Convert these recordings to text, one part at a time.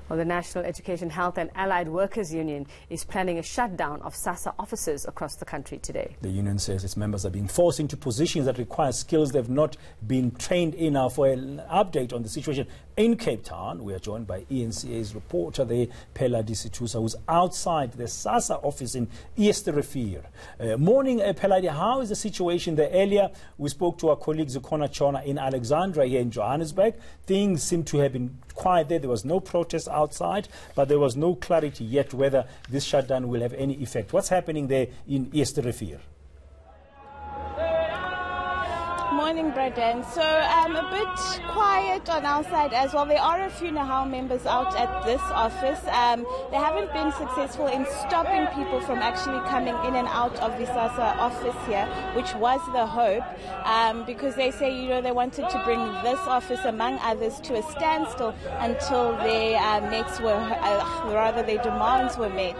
Well, the National Education, Health and Allied Workers Union is planning a shutdown of Sassa offices across the country today. The union says its members are being forced into positions that require skills they've not been trained in. Now, for an update on the situation in Cape Town, we are joined by eNCA's reporter there, Pheladi Sethusa, who's outside the Sassa office in Eersterivier. Morning, Pheladi. How is the situation there? Earlier, we spoke to our colleague Zukona Chona in Alexandra here in Johannesburg. Things seem to have been quiet there. There was no protest outside, but there was no clarity yet whether this shutdown will have any effect. What's happening there in Eersterivier? Morning, Braden. So a bit quiet on our side as well. There are a few Nehawu members out at this office. They haven't been successful in stopping people from actually coming in and out of the Sassa office here, which was the hope, because they say, you know, they wanted to bring this office, among others, to a standstill until their their demands were met.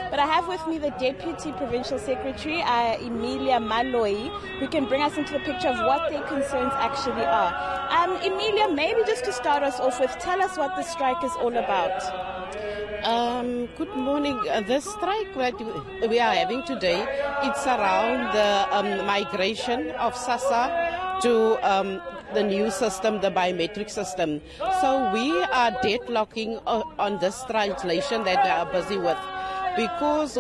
But I have with me the Deputy Provincial Secretary, Emilia Maloi, who can bring us into the picture of what their concerns actually are. Emilia, maybe just to start us off with, tell us what the strike is all about. Good morning. The strike that we are having today, it's around the migration of Sassa to the new system, the biometric system. So we are deadlocking on this translation that they are busy with. Because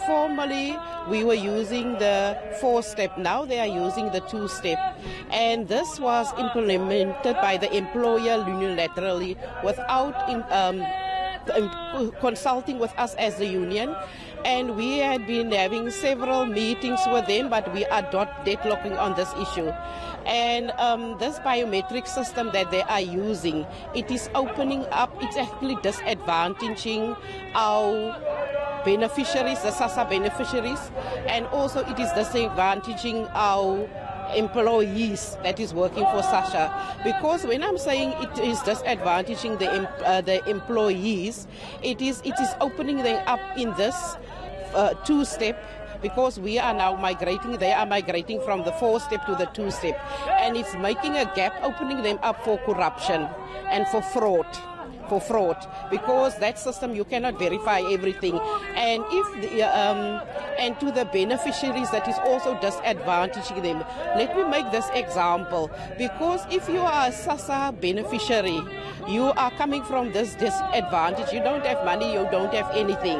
formerly we were using the 4-step, now they are using the 2-step. And this was implemented by the employer unilaterally without consulting with us as the union. And we had been having several meetings with them, but we are not deadlocking on this issue. And this biometric system that they are using, it is opening up, it's actually disadvantaging our beneficiaries, the Sassa beneficiaries, and also it is disadvantaging our employees that is working for Sassa. Because when I'm saying it is disadvantaging the employees, it is opening them up in this 2-step, because we are now migrating, they are migrating from the 4-step to the 2-step, and it's making a gap, opening them up for corruption and for fraud. Because that system you cannot verify everything, and and to the beneficiaries that is also disadvantaging them. Let me make this example, because if you are a Sassa beneficiary, you are coming from this disadvantage. You don't have money, you don't have anything.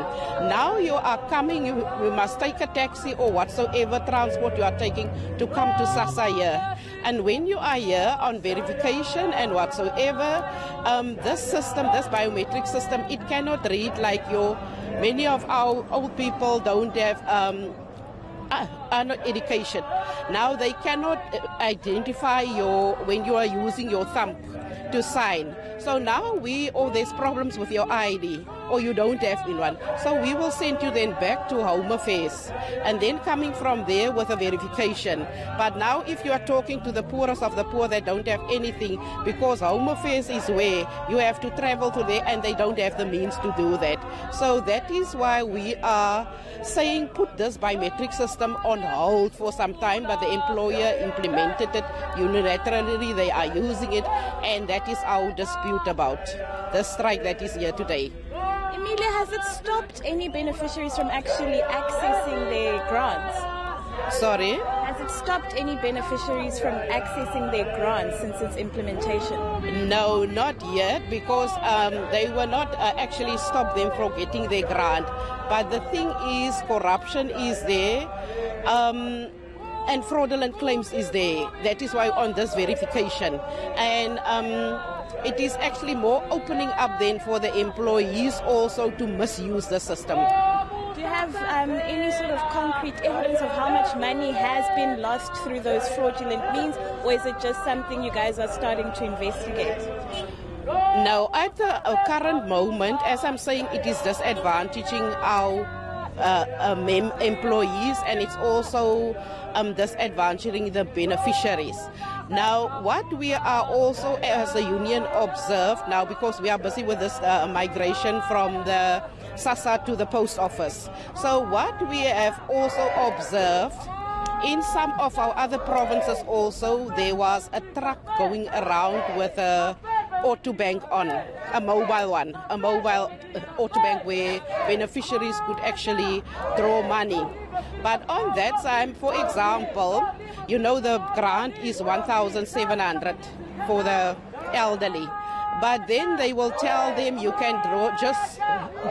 Now you are coming, you must take a taxi or whatsoever transport you are taking to come to Sassa here. And when you are here on verification and whatsoever, this system, this biometric system, it cannot read like many of our old people don't have are not education. Now they cannot identify when you are using your thumb to sign. So now there's problems with your ID, or you don't have one. So we will send you then back to Home Affairs, and then coming from there with a verification. But now if you are talking to the poorest of the poor that don't have anything, because Home Affairs is where you have to travel to there, and they don't have the means to do that. So that is why we are saying put this biometric system on hold for some time, but the employer implemented it unilaterally, they are using it, and that is our dispute about the strike that is here today. Emilia, has it stopped any beneficiaries from actually accessing their grants? Sorry? Has it stopped any beneficiaries from accessing their grants since its implementation? No, not yet, because they were not actually stopped them from getting their grant. But the thing is, corruption is there, and fraudulent claims is there. That is why on this verification. And it is actually more opening up then for the employees also to misuse the system. Do you have any sort of concrete evidence of how much money has been lost through those fraudulent means, or is it just something you guys are starting to investigate? No, at the current moment, as I'm saying, it is disadvantaging our employees, and it's also disadvantaging the beneficiaries. Now, what we are also as a union observed now, because we are busy with this migration from the Sassa to the post office. So what we have also observed in some of our other provinces also, there was a truck going around with auto bank on, a mobile one, a mobile auto bank where beneficiaries could actually draw money. But on that time, for example, you know the grant is 1,700 for the elderly. But then they will tell them you can draw just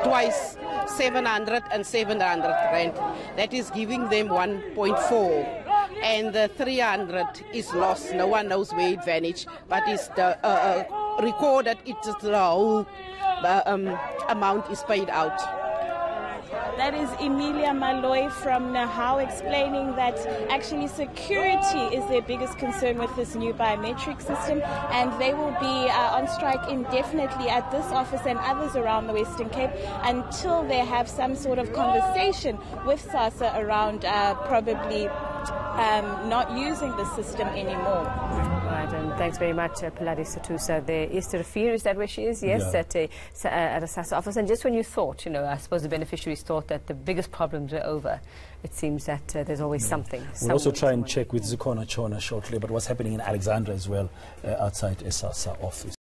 twice 700 and 700 rand. That is giving them 1.4. And the 300 is lost. No one knows where it vanished. But it's the, recorded, it's the whole amount is paid out. That is Emilia Malloy from Nehawu explaining that actually security is their biggest concern with this new biometric system, and they will be on strike indefinitely at this office and others around the Western Cape until they have some sort of conversation with SASSA around probably not using the system anymore. Right, and thanks very much, Pheladi Sethusa. The Eersterivier, is that where she is? Yes, yeah. At a SASSA office. And just when you thought, you know, I suppose the beneficiaries thought that the biggest problems are over, it seems that there's always something. We'll also try and check with Zikhona Chona shortly about what's happening in Alexandra as well, outside a SASSA office.